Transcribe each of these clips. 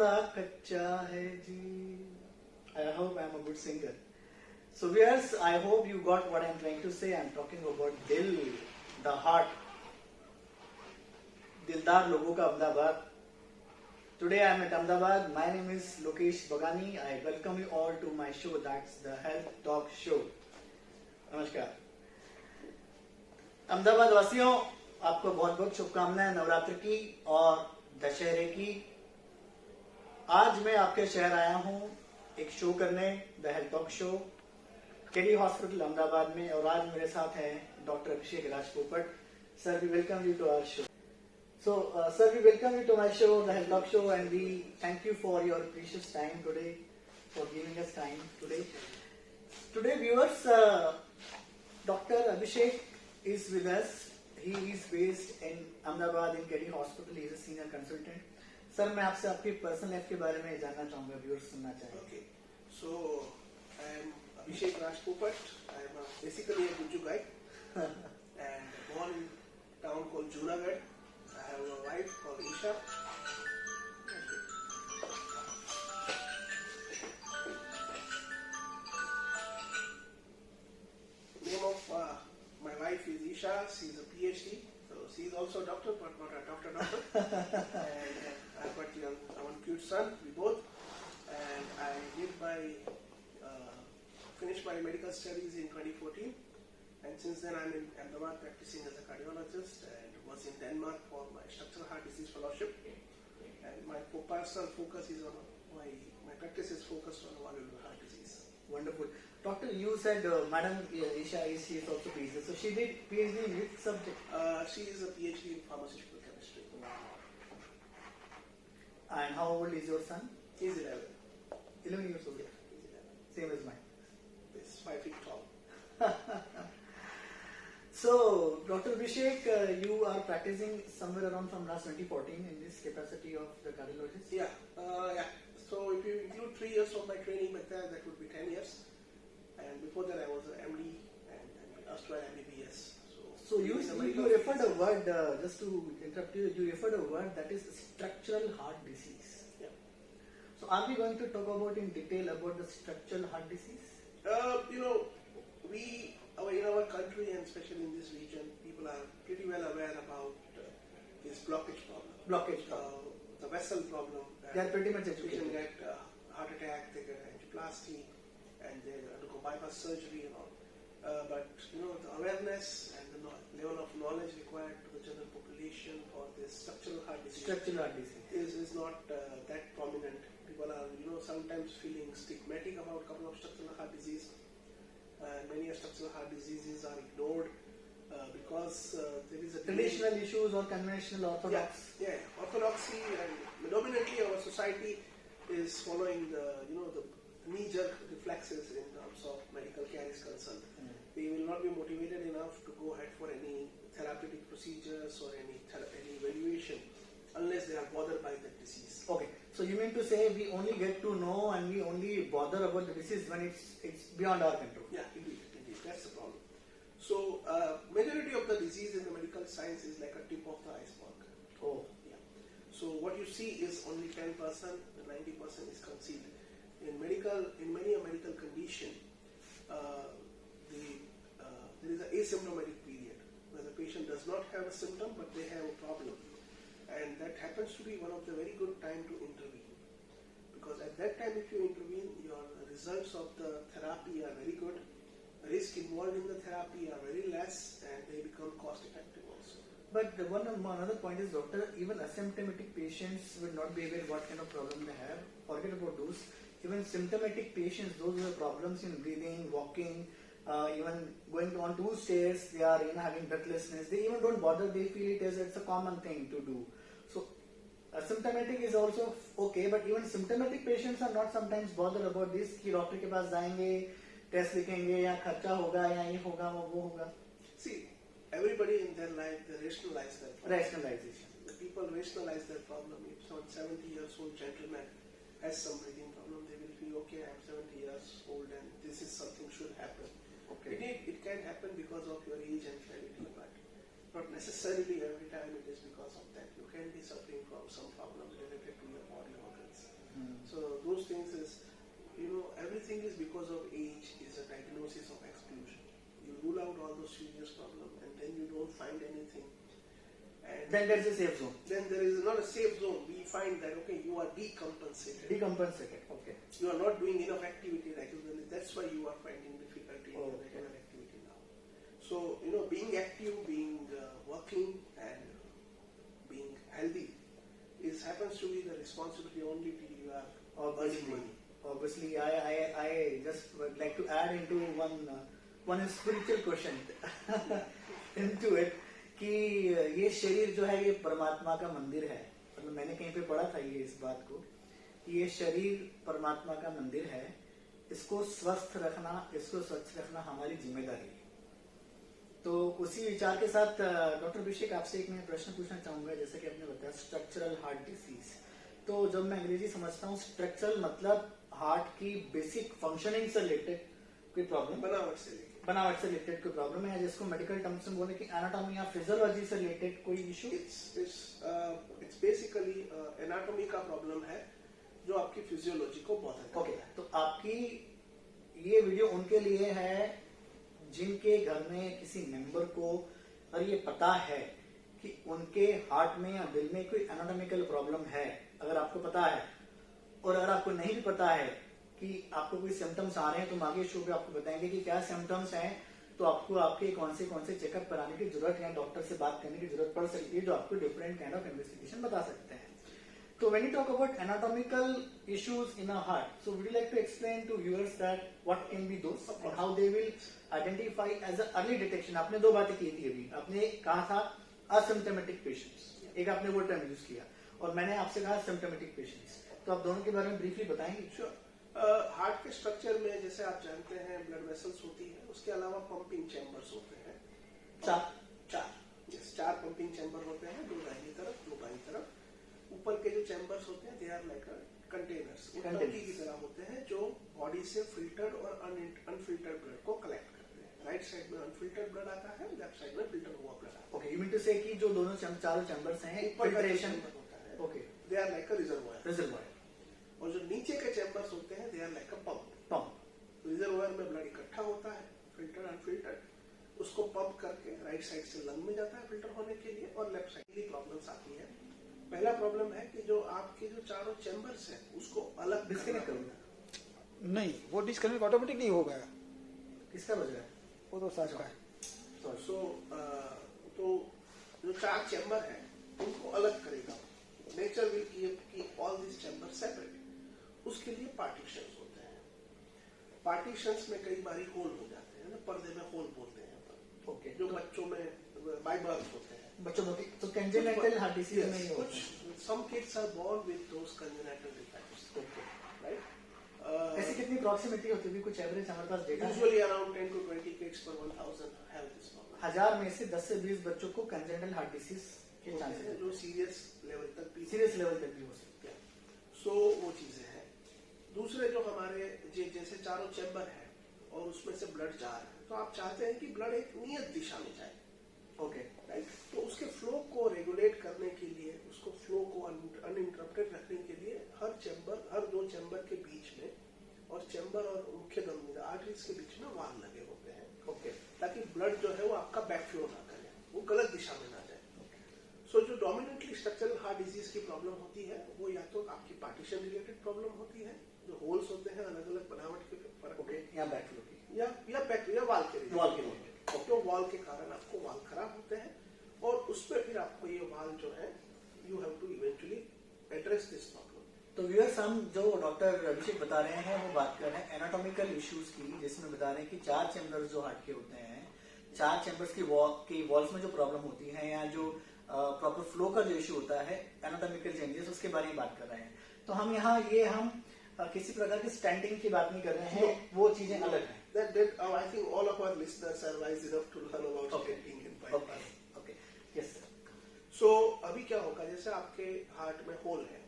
थोड़ा कच्चा है जी. I hope I'm a good singer. So viewers, I hope you got what I'm trying to say. I'm talking about Dil, the heart. Dildar लोगों का Ahmedabad. Today I'm at Ahmedabad. My name is Lokesh Bagani. I welcome you all to my show. That's the Health Talk Show. नमस्कार. अहमदाबाद वासियों, आपको बहुत बहुत शुभकामनाएं नवरात्र की और दशहरे की. आज मैं आपके शहर आया हूं एक शो करने, the health talk show, KD hospital Ahmedabad में. और आज मेरे साथ हैं doctor Abhishek Rajpopat. Sir, we welcome you to our show. So, sir, we welcome you to my show, the Health Talk Show, and we thank you for your precious time today, for giving us time today. Today, viewers, Dr. Abhishek is with us. He is based in Ahmedabad in Keddie Hospital. He is a senior consultant. Sir, मैं आपसे आपकी personal life के बारे में जानना चाहूँगा. Viewers सुनना चाहेंगे. Okay. So, I am Abhishek Rajpopat. I am basically a Guju guy and born in a town called Junagadh. I have a wife called Isha. Name of my wife is Isha. She is a PhD. So she is also a doctor, but not a doctor. And I've got one cute son. We both. And I finished my medical studies in 2014. And since then I'm in Ahmedabad practicing as a cardiologist and was in Denmark for my structural heart disease fellowship. And my personal focus is on my practice is focused on valvular heart disease. Wonderful. Doctor, you said Madam Isha she is also PhD. So she did PhD in which subject? She is a PhD in pharmaceutical chemistry. And how old is your son? He is 11. 11 years old. He's 11. Same as mine. He's 5 feet tall. So, Dr. Abhishek, you are practicing somewhere around from last 2014 in this capacity of the cardiologist? Yeah. So if you include 3 years of my training back there, that would be 10 years. And before that I was an MD and erstwhile MBBS. So you referred a word, just to interrupt you, you referred a word that is structural heart disease. Yeah. So are we going to talk about in detail about the structural heart disease? In our country and especially in this region, people are pretty well aware about this blockage problem. The vessel problem. They are pretty much educated. People get heart attack, they get angioplasty, and they undergo bypass surgery and all. But the awareness and the level of knowledge required to the general population for this structural heart disease is not that prominent. People are sometimes feeling stigmatic about a couple of structural heart disease. Many structural heart diseases are ignored because there is a traditional issues or conventional orthodox. Yeah. Orthodoxy and predominantly our society is following the knee-jerk reflexes in terms of medical care is concerned. They will not be motivated enough to go ahead for any therapeutic procedures or any evaluation unless they are bothered by the disease. Okay, so you mean to say we only get to know and we only bother about the disease when it's beyond our control? Yeah, indeed, that's the problem. So, majority of the disease in the medical science is like a tip of the iceberg. Oh. Yeah. So what you see is only 10%, 90% is concealed. In many a medical condition, there is an asymptomatic period where the patient does not have a symptom but they have a problem. And that happens to be one of the very good time to intervene. Because at that time if you intervene, your results of the therapy are very good, risk involved in the therapy are very less, and they become cost effective also. But another point is, doctor, even asymptomatic patients will not be aware what kind of problem they have. Forget about those. Even symptomatic patients, those who have problems in breathing, walking, even going on 2 stairs, they are having breathlessness. They even don't bother. They feel it's a common thing to do. So asymptomatic is also okay, but even symptomatic patients are not sometimes bothered about this कि doctor के पास जाएंगे, test लिखेंगे, या खर्चा होगा, या ये होगा, वो होगा. See, everybody in their life they rationalize their problem. Rationalization. The people rationalize their problem. If some 70 years old gentleman has some breathing problem, they will feel okay. I'm 70 years old and this is something should happen. Okay. It can happen because of your age and frailty, but not necessarily every time it is because of that. You can be suffering from some problem related to your body organs. thing is because of age is a diagnosis of exclusion. You rule out all those serious problems and then you don't find anything. And Then there's a safe zone. then there is not a safe zone. We find that, okay, you are decompensated. Decompensated. Okay. You are not doing enough activity regularly. That's why you are finding difficulty in Okay. regular activity now. So, being active, being working and being healthy happens to be the responsibility only till you are earning money. Obviously, I just would like to add into one spiritual question into it कि ये शरीर जो है ये परमात्मा का मंदिर है. मतलब मैंने कहीं पे पढ़ा था ये इस बात को कि ये शरीर परमात्मा का मंदिर है. इसको स्वस्थ रखना, इसको स्वच्छ रखना हमारी जिम्मेदारी है. तो उसी विचार के साथ डॉक्टर अभिषेक आपसे एक मैं प्रश्न पूछना चाहूंगा. जैसे कि आपने बताया स्ट्रक्चरल हार्ट डिसीज, तो जब मैं अंग्रेजी समझता हूँ स्ट्रक्चरल मतलब हार्ट की बेसिक फंक्शनिंग से रिलेटेड कोई प्रॉब्लम, बनावट से रिलेटेड कोई प्रॉब्लम है, जिसको मेडिकल टर्म्स में बोले कि एनाटॉमी या फिजियोलॉजी से रिलेटेड कोई इशू. इट्स बेसिकली एनाटॉमी का प्रॉब्लम है जो आपकी फिजियोलॉजी को बहुत है. ओके, तो आपकी ये वीडियो उनके लिए है जिनके घर में किसी मेंबर को और ये पता है कि उनके हार्ट में या दिल में कोई एनाटॉमिकल प्रॉब्लम है. अगर आपको पता है और अगर आपको नहीं भी पता है कि आपको कोई सिम्टम्स आ रहे हैं, तो हम आगे शो पे आपको बताएंगे कि क्या सिम्टम्स हैं, तो आपको आपके कौन से चेकअप कराने की जरूरत है, डॉक्टर से बात करने की जरूरत पड़ सकती है, जो आपको डिफरेंट काइंड ऑफ इन्वेस्टिगेशन बता सकते हैं. So when you talk about anatomical issues in a heart, so would you like to explain to viewers that what can be those and how they will identify as an early detection? आपने दो बातें की थी अभी. आपने कहा था asymptomatic patients, एक आपने वो टर्म यूज किया, और मैंने आपसे कहा symptomatic patients. तो आप दोनों के बारे में ब्रीफली बताएंगे? Sure. हार्ट के स्ट्रक्चर में जैसे आप जानते हैं ब्लड वेसल्स होती है, उसके अलावा पंपिंग चैम्बर्स होते हैं. चार पंपिंग चैम्बर होते हैं, दो दाहिनी तरफ, दो बाईं तरफ. ऊपर के जो चैम्बर्स होते हैं दे आर लाइक कंटेनर्स, टंकी की तरह होते हैं जो बॉडी से फिल्टर्ड और अनफिल्टर्ड ब्लड को कलेक्ट करते हैं. राइट साइड में अनफिल्टर्ड ब्लड आता है, लेफ्ट साइड में फिल्टर हुआ ब्लड आता है. ओके, यू मीन टू से कि जो दोनों चारों चैम्बर्स हैं फिल्ट्रेशन होता है. Okay, they are like a reservoir. और जो नीचे के चैम्बर्स होते हैं they are like a pump. Reservoir में ब्लड इकट्ठा होता है, फिल्टर अनफिल्टर्ड, उसको पंप करके राइट साइड से लंग में जाता है फिल्टर होने के लिए, और लेफ्ट साइड की प्रॉब्लम्स आती है. पहला प्रॉब्लम है कि जो आपके जो चारों चैम्बर्स हैं उसको अलग डिस्कनेक्ट करूंगा. नहीं, वो डिस्कनेक्ट ऑटोमेटिक नहीं होगा. किसका बज रहा है? वो तो साज का है. तो जो चार चैम्बर है उनको अलग करेगा. Nature will keep all this chamber separate. उसके लिए पार्टीशंस होते हैं. पार्टीशंस में कई बारी होल हो जाते हैं ना, पर्दे में होल बोलते हैं. ओके, जो बच्चों में बाय बर्थ होते हैं. बच्चों में तो कंजेनिटल हार्ट डिसीज में ही होता है. Some kids are born with those congenital defects. Right? ऐसी कितनी प्रॉक्सिमिटी होती है? कुछ एवरेज हमारे पास डेटा है? Usually around 10 to 20 kids per 1000 have this problem. 1000 में से 10 से 20 बच्चों को कंजेनिटल हार्ट डिसीज के चांसेस हैं, जो सीरियस लेवल तक भी हो सकते हैं. सो वो चीजें हैं. दूसरे जो हमारे जैसे चारों चैम्बर है और उसमें से ब्लड जा रहा है, तो आप चाहते हैं कि ब्लड एक नियत दिशा में जाए. Okay, right. तो उसके फ्लो को रेगुलेट करने के लिए, उसको फ्लो को अनइंटरप्टेड रखने के लिए हर दो चैम्बर के बीच में और चैम्बर और मुख्य धमनी आर्टरीज के बीच में वाल्व लगे होते हैं. ओके, ताकि ब्लड जो है वो आपका बैकफ्लो ना करे, वो गलत दिशा में ना जाए. सो जो डोमिनेंटली स्ट्रक्चरल हार्ट डिजीज की प्रॉब्लम होती है वो या तो आपकी पार्टीशन रिलेटेड प्रॉब्लम होती है, जो होल्स होते हैं अलग अलग बनावट के फर्क, ओके, या बैकफ्लो की, या वाल के रिलेटेड. तो वाल के कारण आपको वाल खराब होते हैं, और उसमें फिर आपको ये वाल जो है you have to eventually address this problem. तो व्यूअर्स, हम जो डॉक्टर अभिषेक बता रहे हैं वो बात कर रहे हैं एनाटॉमिकल इश्यूज की, जिसमें बता रहे हैं कि चार चैम्बर्स जो हार्ट के होते हैं, चार चैम्बर्स की वॉल्स में जो प्रॉब्लम होती है या जो प्रॉपर फ्लो का जो इश्यू होता है, एनाटॉमिकल चेंजेस, उसके बारे में बात कर रहे हैं. तो हम यहाँ किसी प्रकार की स्टैंडिंग की बात नहीं कर रहे हैं, वो चीजें अलग हैं. I think all of our listeners are wise enough to learn about stenting in bypass. Okay. Yes, sir. So अभी क्या होगा, जैसे आपके हार्ट में होल है,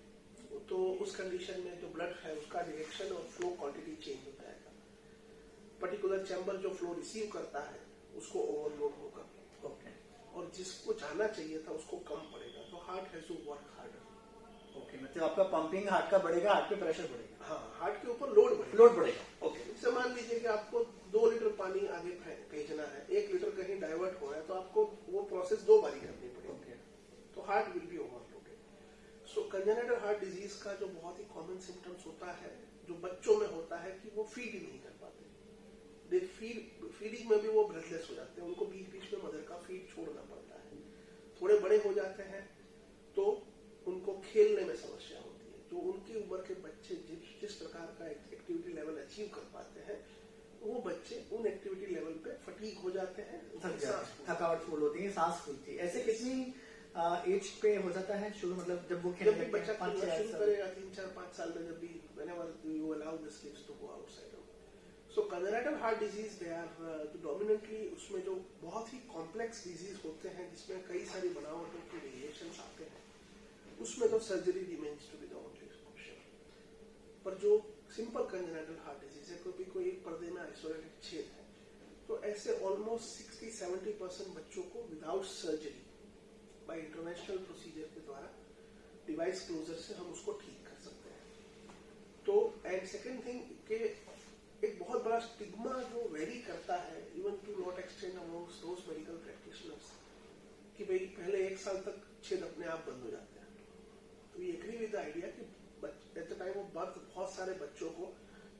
तो उस कंडीशन में जो ब्लड है उसका डायरेक्शन और फ्लो क्वांटिटी चेंज हो जाएगा. पर्टिकुलर चैम्बर जो फ्लो रिसीव करता है उसको ओवरलोड होगा. ओके, और जिसको जाना चाहिए था उसको कम पड़ेगा. तो heart has to work harder. Okay, मतलब आपका पंपिंग हार्ट का बढ़ेगा, हार्ट पे प्रेशर बढ़ेगा. हाँ, हार्ट के ऊपर लोड बढ़ेगा. ओके, मान लीजिए कि आपको 2 लीटर पानी आगे भेजना है, 1 लीटर कहीं डाइवर्ट हो रहा है, तो आपको वो प्रोसेस 2 बारी करनी पड़ेगी, तो heart will be overloaded. So congenital heart disease का जो बहुत ही कॉमन सिम्टम्स होता है, जो बच्चों में होता है, कि वो फीड ही नहीं कर पाते। फीडिंग में भी वो ब्रेथलेस हो जाते हैं, उनको बीच बीच में मदर का फीड छोड़ना पड़ता है। थोड़े बड़े हो जाते हैं तो उनको खेलने में समस्या होती है। जो उनकी उम्र के बच्चे जिस प्रकार का एक्टिविटी लेवल अचीव कर पाते हैं, वो बच्चे उन एक्टिविटी लेवल पे फटीग हो जाते हैं, थकावट फूल होती है, सांस फूलती है। ऐसे कितनी एज पे हो जाता है शुरू, मतलब जब वो जब भी बच्चा खेलना शुरू करेगा 3, 4, 5 साल में, जब भी whenever you allow the kids to go outside. So congenital heart disease, they are dominantly, उसमें जो बहुत ही कॉम्प्लेक्स डिजीज होते हैं, जिसमें कई सारी बनावटों के वेरिएशंस आते हैं, उसमें तो surgery remains to be the only option. पर जो सिंपल congenital heart disease है, कोई एक पर्दे में आइसोलेटेड छेद है, तो ऐसे ऑलमोस्ट 60-70% बच्चों को without surgery by interventional procedure के द्वारा डिवाइस क्लोजर से हम उसको ठीक कर सकते हैं। तो एंड सेकेंड थिंग के एक बहुत बड़ा स्टिग्मा जो वेरी करता है, even to not extend amongst those medical practitioners, कि भाई पहले 1 साल तक छेद अपने आप बंद हो जाते हैं। तो we agree with the idea कि at the time of birth बहुत सारे बच्चों को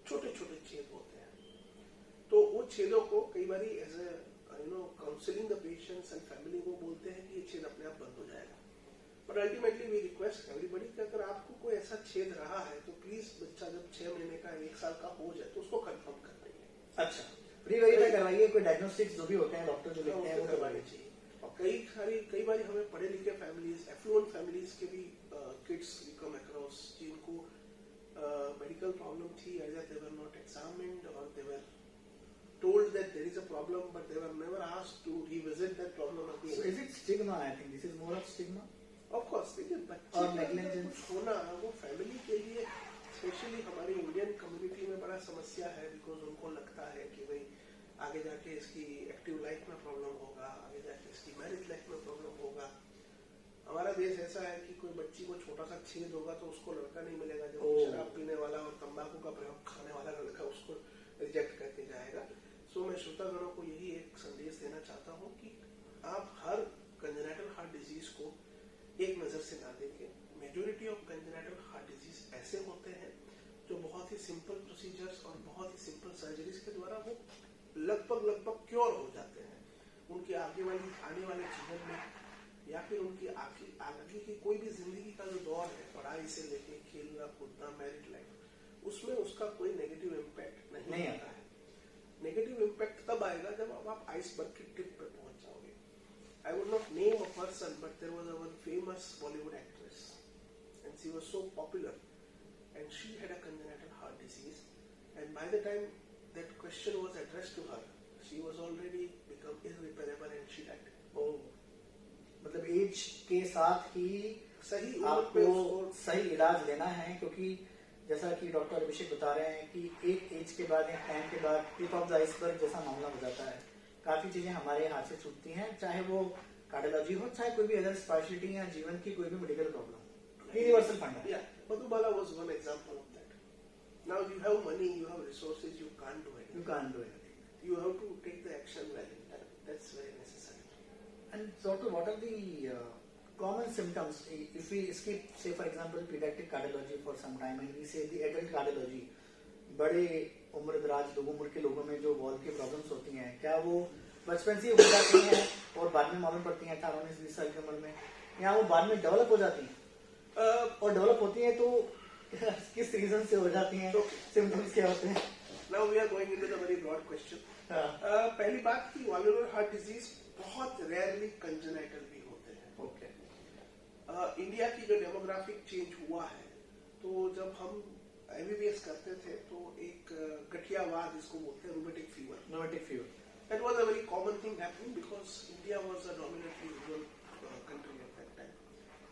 छोटे छोटे छेद होते हैं, तो वो छेदों को कई बार as a counselling the patients and family को बोलते हैं कि ये छेद अपने आप बंद हो जाएगा। But ultimately we request everybody कि अगर आपको कोई ऐसा छेद रहा है, तो प्लीज बच्चा जब 6 महीने का 1 साल का हो जाए तो उसको कंफर्म करवाइए। अच्छा, प्री वेरीफाई करवाइए, कोई डायग्नोस्टिक्स जो भी होते हैं डॉक्टर जो लिखते हैं वो करवाने चाहिए। और कई बार हमें पढ़े लिखे फैमिलीज, एफ्लुएंट फैमिलीज के भी किड्स कम अक्रॉस, जिनको मेडिकल प्रॉब्लम थी, either they were not examined or they were told that there is a problem, but they were never asked to revisit that problem again. So is it stigma? I think this is more of stigma. Of course, देखिए बच्चे और negligence होना वो family के लिए, specially हमारी Indian community में बड़ा समस्या है, बिकॉज उनको लगता है कि भाई आगे जाके इसकी एक्टिव लाइफ में प्रॉब्लम होगा, आगे जाके इसकी मैरिज लाइफ में प्रॉब्लम होगा। हमारा देश ऐसा है कि कोई बच्ची को छोटा सा छेद होगा तो उसको लड़का नहीं मिलेगा, जब शराब पीने वाला और तंबाकू का प्रयोग खाने वाला लड़का उसको रिजेक्ट करके जाएगा। सो मैं श्रोतागणों को यही एक संदेश देना चाहता हूँ कि आप हर कंजेनिटल हार्ट डिजीज को एक नजर से ना देखें। Majority of congenital heart disease ऐसे होते हैं जो बहुत ही सिंपल प्रोसीजर्स और बहुत ही सिंपल सर्जरीज के द्वारा वो लगभग क्योर हो जाते हैं। उनकी आने वाले जीवन में या फिर उनकी आगे की कोई भी जिंदगी का जो दौर है, पढ़ाई से लेके खेलना कूदना, मैरिड लाइफ, उसमें उसका कोई नेगेटिव इम्पैक्ट नहीं आता है। नेगेटिव इम्पैक्ट तब आएगा जब आप आइसबर्ग की टिप पे पहुंच जाओगे। I would not name a person, but there was a one famous Bollywood actress, and she was so popular, and she had a congenital heart disease, and by the time that question was addressed to her, she was already become irreparable and she died. Oh, मतलब as के साथ ही सही आपको सही इलाज लेना है, क्योंकि जैसा कि डॉक्टर अभिषेक बता रहे हैं कि एक एज के बाद, एक टाइम के बाद टिप ऑफ द आइसबर्ग जैसा मामला हो जाता है। काफी चीजें हमारे हाथ से छूटती हैं, चाहे वो कार्डियोलॉजी हो, चाहे कोई भी अदर स्पेशलिटी या जीवन की कोई भी मेडिकल प्रॉब्लम। यूनिवर्सल फंड है। Madhubala was one example of that. Now you have money, you have resources, you can't do anything. You can't do anything. You have to take the action well in time. That's very necessary. And doctor, what are the common symptoms if we skip, say for example, pediatric cardiology for some time and we say the adult cardiology, बड़े उम्र दराज लोगों, उम्र के लोगों में जो valve की प्रॉब्लम्स होती हैं, क्या वो बचपन से हो जाती हैं और बाद में मालूम पड़ती हैं 18-19-20 साल की उम्र में, या वो बाद में डेवलप हो जाती हैं? और डेवलप होती हैं तो किस रीजन से हो जाती हैं, सिम्टम्स क्या होते हैं? Now we are going into the very broad question. पहली बात कि वाल्वुलर हार्ट डिजीज बहुत रेयरली कंजेनिटल भी होते हैं। ओके। इंडिया की जो डेमोग्राफिक चेंज हुआ है, तो जब हम एमबीबीएस करते थे तो एक गठियावाद जिसको बोलते हैं rheumatic fever, that was a very common thing happening because India was a dominantly rural country at that time.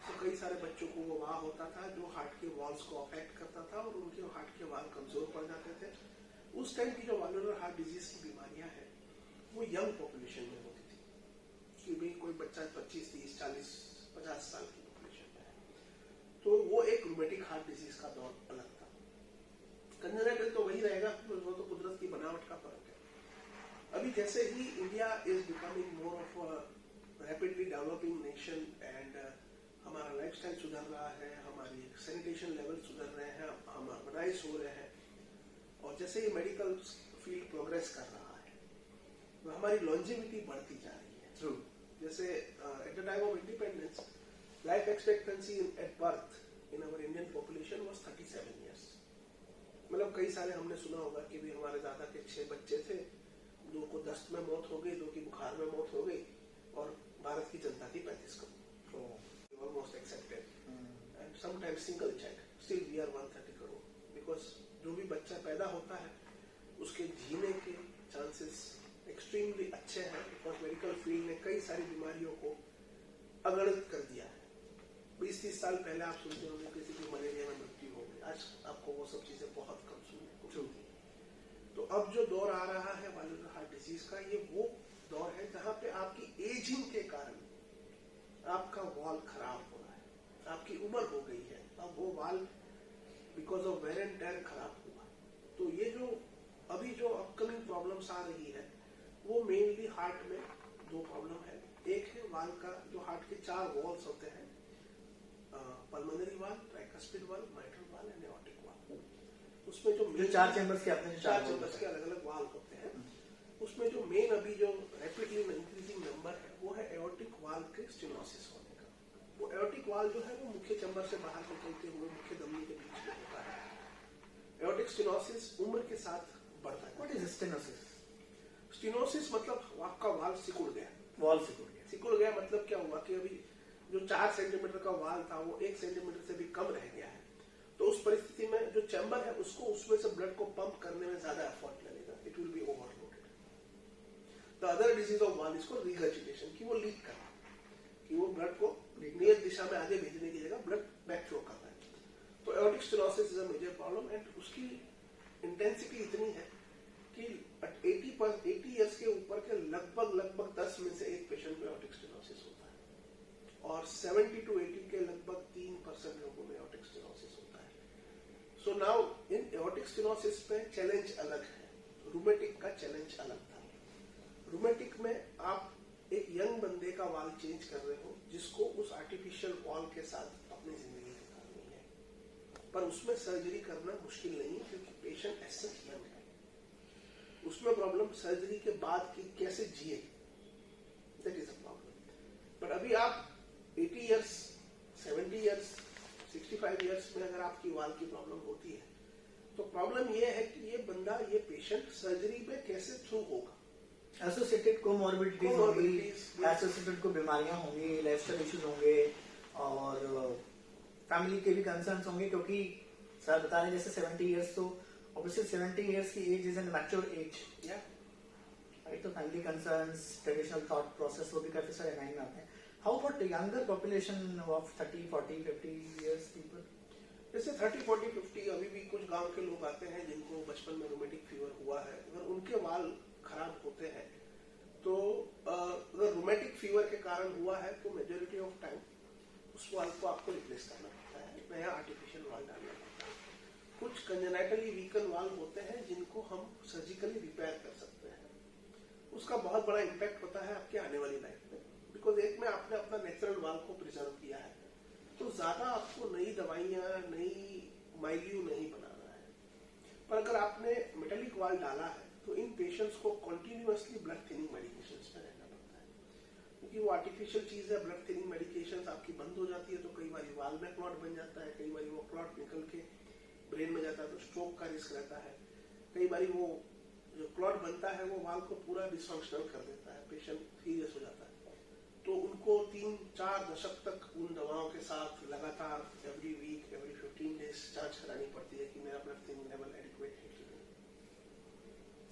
So कई सारे बच्चों को वो वहाँ होता था जो हार्ट के वॉल्स को अफेक्ट करता था और उनके हार्ट के वाल कमजोर पड़ जाते थे। उस टाइम की जो वाल्वुलर हार्ट डिजीज की बीमारियां हैं वो यंग पॉपुलेशन में होती थी, कि भाई कोई बच्चा 25, 30, 40, 50 साल की पॉपुलेशन में है, तो वो एक रूमेटिक हार्ट डिजीज का दौर अलग था। कंजेनिटल तो वही रहेगा, वो तो कुदरत की बनावट का फर्क है। अभी जैसे ही India is becoming more of a rapidly developing nation and हमारा लाइफस्टाइल सुधर रहा है, हमारी सैनिटेशन लेवल सुधर रहे हैं, हम अर्बनाइज हो रहे हैं, और जैसे ही मेडिकल फील्ड प्रोग्रेस कर रहा है तो हमारी लॉन्जेविटी बढ़ती जा रही है। ट्रू। जैसे eight the time of independence life expectancy at birth in our Indian population was 37 years. मतलब कई सारे हमने सुना होगा कि भी हमारे दादा के 6 बच्चे थे, 2 को दस्त में मौत हो गई, 2 की बुखार में मौत हो गई, और भारत की जनता थी 35 crore, almost accepted. And sometimes single child, still we are 130 crore, because जो भी बच्चा पैदा होता है उसके जीने के चांसेस एक्सट्रीमली अच्छे हैं, बिकॉज मेडिकल फील्ड ने कई सारी बीमारियों को अगणित कर दिया है। 20-30 साल पहले आप सुनते होंगे किसी की मलेरिया में मृत्यु हो गई, आज आपको वो सब चीजें बहुत कम सुनने को मिलती हैं। तो अब जो दौर आ रहा है वाल्वुलर हार्ट डिजीज का, ये वो दौर है जहां पे आपकी एजिंग के कारण आपका वॉल खराब हो रहा है, आपकी उम्र हो गई है, अब वो wall because of wear and tear खराब हुआ। तो ये जो अभी जो अपकमिंग प्रॉब्लम्स आ रही है वो मेनली हार्ट में 2 प्रॉब्लम है। एक है वाल का, जो हार्ट के 4 वॉल्स होते हैं, पल्मोनरी वाल, ट्राइकस्पिड वाल, माइट्रल वाल एंड एओर्टिक वाल। उसमें जो 4 चैम्बर्स के अपने 4 चैम्बर्स के अलग अलग वाल होते हैं, उसमें जो मेन अभी जो रैपिडली इंक्रीजिंग नंबर है वो है एओर्टिक वाल के स्टेनोसिस होने का। वो एओर्टिक वाल जो है वो मुख्य चैम्बर से बाहर निकलते हुए मुख्य धमनी के बीच में होता है। एओर्टिक स्टेनोसिस उम्र के साथ बढ़ता है। What is stenosis? स्टेनोसिस मतलब आपका वाल सिकुड़ गया। वॉल सिकुड़ गया। सिकुड़ गया मतलब क्या हुआ कि अभी जो 4 सेंटीमीटर का वाल था वो 1 सेंटीमीटर से भी कम रह गया है। तो उस परिस्थिति में जो चैम्बर है उसको उसमें से ब्लड को पंप करने में ज्यादा एफर्ट लगेगा, it will be overloaded. The other disease of वाल इसको रिगर्जिटेशन, कि वो लीक करना, कि वो ब्लड को नियत दिशा में आगे भेजने की जगह ब्लड बैक फ्लो करता है। तो aortic stenosis is a major problem and उसकी इंटेंसिटी इतनी है कि 80 इयर्स के ऊपर के लगभग 10 में से 1 पेशेंट में एओर्टिक स्टेनोसिस होता है, और 70 to 80 के लगभग 3% लोगों में एओर्टिक स्टेनोसिस होता है। So now in aortic stenosis पे चैलेंज अलग है, रूमेटिक का चैलेंज अलग था। रूमेटिक में आप एक यंग बंदे का वाल चेंज कर रहे हो जिसको उस आर्टिफिशियल वॉल के साथ अपनी जिंदगी गुजारनी है, पर उसमें सर्जरी करना मुश्किल नहीं है क्योंकि पेशेंट ऐसा यंग है। उसमें प्रॉब्लम सर्जरी के बाद की कैसे जिए, that is a problem. But अभी आप 80 इयर्स, 70 इयर्स, 65 इयर्स में अगर आपकी वाल की प्रॉब्लम होती है तो प्रॉब्लम यह है कि ये बंदा, ये पेशेंट सर्जरी में कैसे थ्रू होगा। एसोसिएटेड कोमॉर्बिडिटीज होंगी, एसोसिएटेड को बीमारियां होंगी, लाइफस्टाइल इश्यूज होंगे, और फैमिली के भी कंसर्न्स होंगे, क्योंकि सर बता रहे जैसे 70 इयर्स, तो ऑब्वियसली 70 इयर्स की age is an mature age, right? तो family concerns, traditional thought process, वो भी काफी सारे माइंड में आते हैं। How about younger population of 30, 40, 50 years people? जैसे 30, 40, 50 अभी भी कुछ गांव के लोग आते हैं जिनको बचपन में रोमेटिक फीवर हुआ है, अगर उनके वाल खराब होते हैं तो अगर रोमेटिक फीवर के कारण हुआ है तो मेजोरिटी ऑफ टाइम उस वाल को आपको रिप्लेस करना पड़ता है, नया आर्टिफिशियल वाल डालना पड़ता है। कुछ कंजेनाइटली वीकन वाल होते हैं जिनको हम सर्जिकली रिपेयर कर सकते हैं, उसका बहुत बड़ा इम्पैक्ट होता है आपके आने वाली लाइफ में, बिकॉज एक में आपने अपना नेचुरल वाल को प्रिजर्व किया है, तो ज्यादा आपको नई दवाइयां, नई माइल्यू नहीं बनाना है। पर अगर आपने मेटेलिक वाल डाला है तो इन पेशेंट्स को कंटिन्यूअसली ब्लड थिनिंग मेडिकेशंस पे रहना पड़ता है, क्योंकि वो आर्टिफिशियल चीज है। ब्लड थिनिंग मेडिकेशंस आपकी बंद हो जाती है तो कई बार वाल में क्लॉट बन जाता है, कई बार वो क्लॉट निकल के ब्रेन में जाता है तो स्ट्रोक का रिस्क रहता है, कई बार वो जो क्लॉट बनता है वो वाल को पूरा डिसफंक्शनल कर देता है, पेशेंट सीरियस हो जाता है। तो उनको 3-4 दशक तक उन दवाओं के साथ लगातार एवरी वीक, एवरी 15 डेज जांच करानी पड़ती है कि मेरा ब्लड थिनिंग लेवल एडिक्वेट है कि नहीं।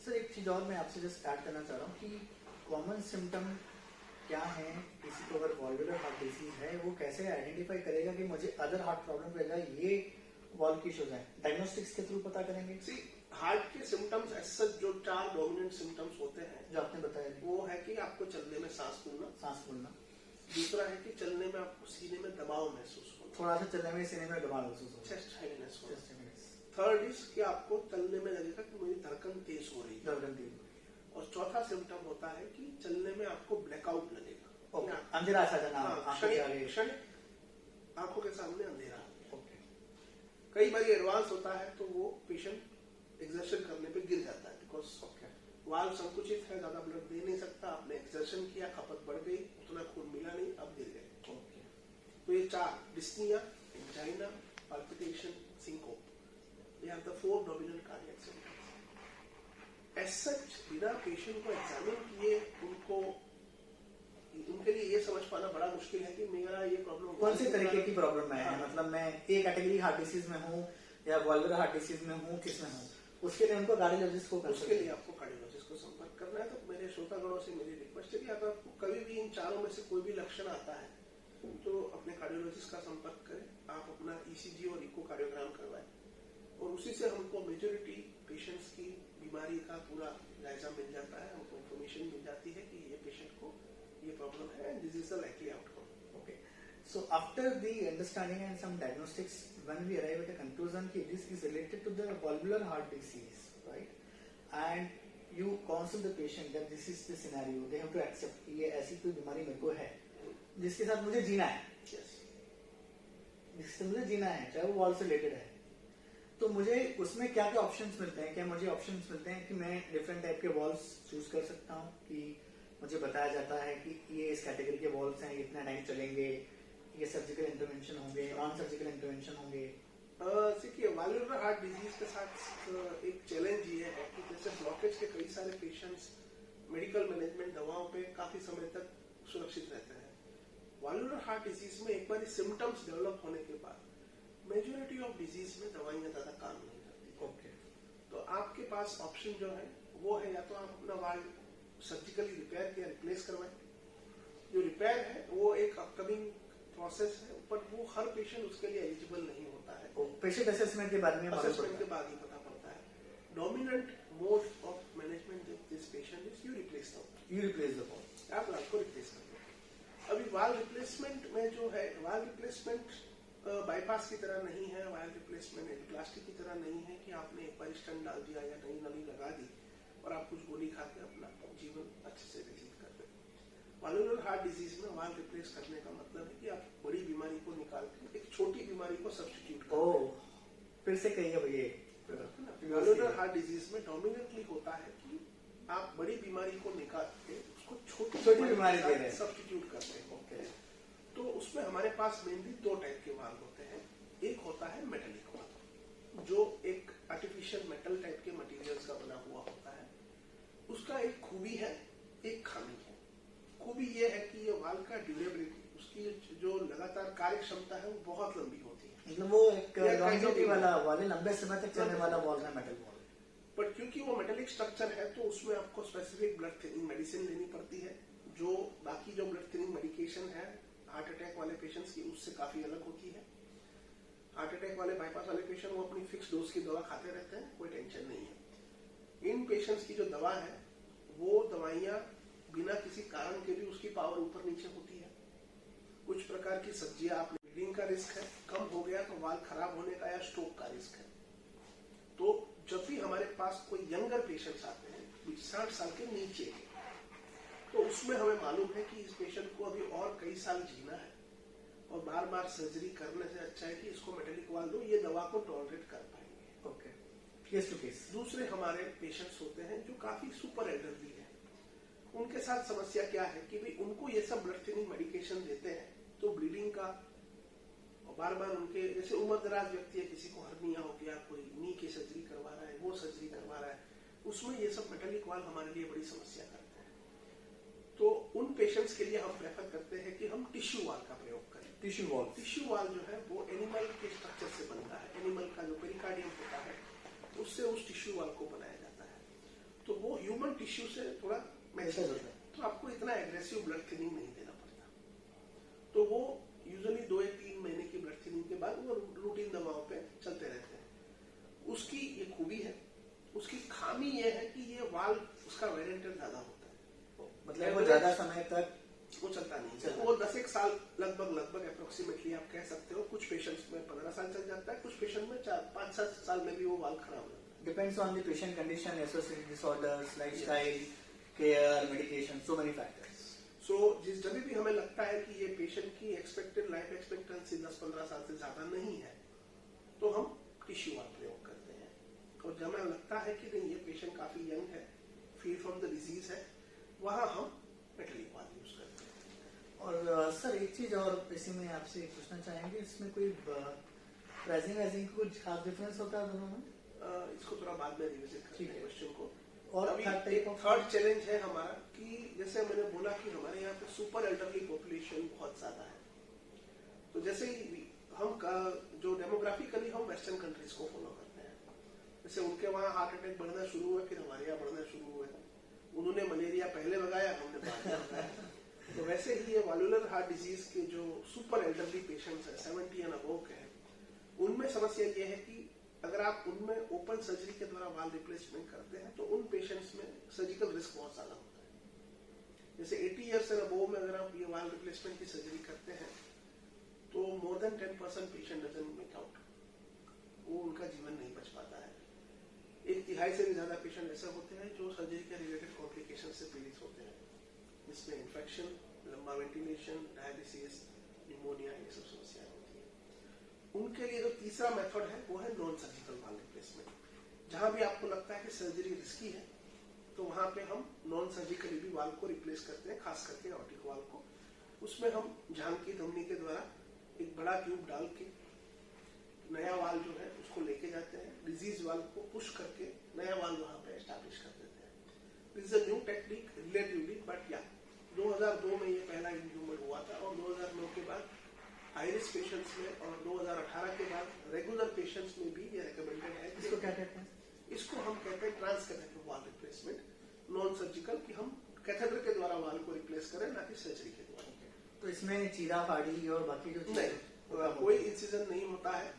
सर एक चीज और मैं आपसे जस्ट ऐड करना चाह रहा हूँ कि कॉमन सिम्टम क्या है, किसी को अगर वॉल्वुलर हार्ट डिजीज है वो कैसे आइडेंटिफाई करेगा कि मुझे अदर हार्ट प्रॉब्लम रहेगा, ये वॉल की इश्यूज है, डायग्नोस्टिक्स के थ्रू पता करेंगे? सी हार्ट के सिम्टम्स ऐसे जो 4 डोमिनेंट सिम्टम्स होते हैं जो आपने बताया, वो है कि आपको चलने में सांस फूलना, दूसरा है कि चलने में आपको सीने में दबाव महसूस होना, थोड़ा सा चलने में सीने में दबाव महसूस होगा, चेस्ट हाइनेस होना, थर्ड इज कि आपको चलने में लगेगा कि मेरी धड़कन तेज हो रही है। जल्दी। और चौथा सिम्टम होता है कि चलने में आपको ब्लैकआउट लगेगा। ओके, अंधेरा सा जाना, हाँ, आंखों के आगे। क्षणिक आंखों के सामने अंधेरा। ओके, कई बार एडवांस होता है तो वो पेशेंट एक्सर्शन करने पे गिर जाता है, बिकॉज वाल्व संकुचित है, ज्यादा ब्लड दे नहीं सकता, आपने एक्सर्शन किया, खपत बढ़ गई, उतना खून मिला नहीं, अब गिर गए। ओके। तो ये 4 dyspnoea, angina, palpitation, syncope, they are the 4 dominant cardiac symptoms। As such, बिना पेशेंट को एग्जामिन किए उनके लिए ये समझ पाना बड़ा मुश्किल है कि मेरा ये प्रॉब्लम कौन सी तरीके की प्रॉब्लम है। मतलब मैं ए कैटेगरी हार्ट डिसीज में हूँ या वल्वुलर हार्ट डिसीज में हूँ, किस में हूँ, उसके लिए उनको कार्डियोलॉजिस्ट को उसके लिए आपको कार्डियोलॉजिस्ट को संपर्क करना है। तो मेरे श्रोतागणों से मेरी रिक्वेस्ट है कि अगर आपको कभी भी इन चारों में से कोई भी लक्षण आता है तो अपने कार्डियोलॉजिस्ट का संपर्क करें। आप अपना ईसीजी और इकोकार्डियोग्राम करवाएं और उसी से हमको मेजोरिटी पेशेंट्स की बीमारी का पूरा जायजा मिल जाता है, हमको इन्फॉर्मेशन मिल जाती है कि ये पेशेंट को ये प्रॉब्लम है and this is the likely outcome. Okay. So after the understanding and some diagnostics, when we arrive at a conclusion that this is related to the valvular heart disease, right? And you counsel the patient that this is the scenario, they have to accept ये ऐसी कोई बीमारी मेरे को है जिसके साथ मुझे जीना है, Yes. जिससे मुझे जीना है, चाहे वो वॉल से रिलेटेड है, तो मुझे उसमें क्या क्या ऑप्शंस मिलते हैं? क्या मुझे ऑप्शंस मिलते हैं कि मैं डिफरेंट टाइप के वॉल्स चूज कर सकता हूँ, कि मुझे बताया जाता है कि ये इस कैटेगरी के वॉल्स हैं, इतना टाइम चलेंगे, ये सर्जिकल इंटरवेंशन होंगे, नॉन सर्जिकल इंटरवेंशन होंगे? देखिए, वैल्वुलर हार्ट डिजीज के साथ एक चैलेंज ये है कि जैसे ब्लॉकेज के कई सारे पेशेंट्स मेडिकल मैनेजमेंट दवाओं पे काफी समय तक सुरक्षित रहते हैं। वैल्वुलर हार्ट डिजीज में एक बार सिम्टम्स डेवलप होने के बाद मेजोरिटी ऑफ डिजीज में दवाइयां ज्यादा काम नहीं करती। ओके। तो आपके पास ऑप्शन जो है वो है, या तो आप अपना वाल्व सर्जिकली रिपेयर या रिप्लेस करवाएं। जो रिपेयर है वो एक अपकमिंग प्रोसेस है, बट वो हर पेशेंट उसके लिए एलिजिबल नहीं होता है। पेशेंट असेसमेंट के बाद में असेसमेंट के बाद ही पता पड़ता है। Dominant mode of management this patient is you replace the wall. आप वाल्व को रिप्लेस कर दो। अभी वाल्व रिप्लेसमेंट में जो है, वाल्व रिप्लेसमेंट बाईपास की तरह नहीं है, वाल्व रिप्लेसमेंट एंजियोप्लास्टी की तरह नहीं है कि आपने एक बार स्टेंट डाल दिया या नई नली लगा दी और आप कुछ गोली खा के अपना जीवन अच्छे से व्यतीत कर दे। वैल्वुलर हार्ट डिजीज में वाल्व रिप्लेस करने का मतलब है कि आप बड़ी बीमारी को निकाल के एक छोटी बीमारी को सब्स्टिट्यूट कर ओह, फिर से कहिए भैया। वैल्वुलर हार्ट डिजीज में डोमिनेटली होता है कि आप बड़ी बीमारी को निकाल के उसको छोटी बीमारी दे रहे हैं, सब्स्टिट्यूट करते हैं। ओके। तो उसमें हमारे पास मेनली 2 टाइप के वाल्व होते हैं। एक होता है मेटेलिक वाल्व, जो एक आर्टिफिशियल मेटल टाइप के मटेरियल्स का बना हुआ होता है। उसका एक खूबी है, एक खामी है। खूबी ये है कि ये वाल्व का ड्यूरेबिलिटी, उसकी जो लगातार कार्य क्षमता है वो बहुत लंबी होती है। मतलब वो एक लॉन्जेविटी वाला वॉल है, लंबे समय तक चलने वाला वॉल है, मेटल वॉल। बट क्योंकि वो मेटेलिक स्ट्रक्चर है तो उसमें आपको स्पेसिफिक ब्लड थिनिंग मेडिसिन लेनी पड़ती है, जो बाकी जो ब्लड थिनिंग मेडिकेशन है हार्ट अटैक वाले पेशेंट्स की उससे काफी अलग होती है। हार्ट अटैक वाले, बाईपास वाले पेशेंट वो अपनी फिक्स डोज की दवा खाते रहते हैं, कोई टेंशन नहीं है। इन पेशेंट्स की जो दवा है वो दवाइयां बिना किसी कारण के भी उसकी पावर ऊपर नीचे होती है। कुछ प्रकार की सब्जियां, आप ब्लीडिंग का रिस्क है, कम हो गया तो वाल्व खराब होने का या स्ट्रोक का रिस्क है। तो जब भी हमारे पास कोई यंगर पेशेंट्स आते हैं 60 साल के नीचे, तो उसमें हमें मालूम है कि इस पेशेंट को अभी और कई साल जीना है और बार बार सर्जरी करने से अच्छा है कि इसको मेटेलिक वाल्व दो, ये दवा को टॉलरेट कर पाएंगे। Okay, case to case. दूसरे हमारे पेशेंट्स होते हैं जो काफी सुपर एल्डरली है। उनके साथ समस्या क्या है कि भाई उनको ये सब ब्लड थिनिंग मेडिकेशन देते हैं तो ब्लीडिंग का, और बार बार उनके जैसे उम्र दराज व्यक्ति है, किसी को हर्निया हो गया, कोई नी की सर्जरी करवा रहा है, वो सर्जरी करवा रहा है, उसमें ये सब मेटेलिक वाल्व हमारे लिए बड़ी समस्या करते हैं। तो उन पेशेंट्स के लिए हम प्रेफर करते हैं कि हम टिश्यू वाल्व का प्रयोग करें। Tissue valve. टिश्यू वाल्व जो है वो एनिमल के स्ट्रक्चर से बनता है। एनिमल का जो पेरिकार्डियम होता है उससे उस टिश्यू वाल्व को बनाया जाता है। तो वो ह्यूमन टिश्यू से थोड़ा मैचिंग होता है, तो आपको इतना एग्रेसिव ब्लड थिनिंग नहीं देना पड़ता। तो वो यूजुअली 2 या 3 महीने की ब्लड थिनिंग के बाद वो रूटीन दवाओं पे चलते रहते हैं। उसकी ये खूबी है। उसकी खामी ये है कि ये वाल्व उसका वेरिएंटर ज्यादा होता है, मतलब वो ज्यादा समय तक वो चलता नहीं। वो 10 साल लगभग अप्रोक्सीमेटली आप कह सकते हो। कुछ पेशेंट्स में 15 साल चल जाता है, कुछ पेशेंट में 4 5-7 साल में भी वो वाल खराब हो जाता है। Depends on the patient condition, associated disorders, lifestyle, care, medication, so many factors. सो जब भी हमें लगता है कि ये पेशेंट की एक्सपेक्टेड लाइफ एक्सपेक्टेंसी 10-15 साल से ज्यादा नहीं है, तो हम टिश्यू वाल प्रयोग करते हैं। और जब हमें लगता है कि नहीं ये पेशेंट काफी यंग है, फ्री फ्रॉम द डिजीज है, वहां हम मेटलिक वाल यूज करते हैं। और सर एक चीज और इसी में आपसे पूछना चाहेंगे, इसमें कोई प्राइसिंग वाइजिंग कुछ खास डिफरेंस होता है दोनों में? इसको थोड़ा बाद में रिविजिट करते ठीक हैं है। क्वेश्चन को। और अभी third type एक of- थर्ड चैलेंज है हमारा कि जैसे मैंने बोला कि हमारे यहाँ पे सुपर एल्डरली पॉपुलेशन बहुत ज्यादा है। तो जैसे ही जो डेमोग्राफिकली हम वेस्टर्न कंट्रीज को फॉलो करते हैं, जैसे उनके वहाँ हार्ट अटैक बढ़ना शुरू हुआ, फिर हमारे यहाँ बढ़ना शुरू हुआ। उन्होंने मलेरिया पहले लगाया, हमने बाद में लगाया। तो वैसे ही ये वाल्वुलर हार्ट डिजीज के जो सुपर एल्डरली पेशेंट्स है 70 एंड अबव के हैं, उनमें समस्या ये है कि अगर आप उनमें ओपन सर्जरी के द्वारा वाल रिप्लेसमेंट करते हैं तो उन पेशेंट्स में सर्जिकल रिस्क बहुत ज्यादा होता है। जैसे 80 ईयर्स एंड अबव में अगर आप ये वाल रिप्लेसमेंट की सर्जरी करते हैं तो more than 10% patient doesn't make out, वो उनका जीवन नहीं बच पाता है। 1/3 से भी ज्यादा पेशेंट ऐसे होते हैं जो सर्जरी के रिलेटेड कॉम्प्लिकेशन से पीड़ित होते हैं, जिसमें इन्फेक्शन, लंबा वेंटिलेशन, डायलिसिस, निमोनिया, ये सब समस्याएं होती है। उनके लिए जो तीसरा मेथड है वो है नॉन सर्जिकल वाल रिप्लेसमेंट। जहां भी आपको लगता है कि सर्जरी रिस्की है तो वहां पे हम नॉन सर्जिकली भी वाल को रिप्लेस करते हैं, खास करके ऑटिक वाल को। उसमें हम झांकी धमनी के द्वारा एक बड़ा ट्यूब डाल के नया वाल जो है उसको लेके जाते हैं, डिजीज वाल को पुश करके नया वाल वहां पे एस्टैब्लिश कर देते हैं। This is a new technique relatively, but या 2002 में ये पहला ह्यूमन हुआ था और 2009 के बाद आयरिस पेशेंट्स में और 2018 के बाद रेगुलर पेशेंट्स में भी ये रिकमेंडेड है। इसको क्या कहते हैं? इसको हम कहते हैं ट्रांसकैथेड्रल वाल रिप्लेसमेंट, नॉन सर्जिकल, कि हम कैथेड्रल के द्वारा वाल को रिप्लेस करें, ना कि सर्जरी के द्वारा। तो इसमें चीरा फाड़ी और बाकी जो नहीं, कोई इंसिजन नहीं होता है,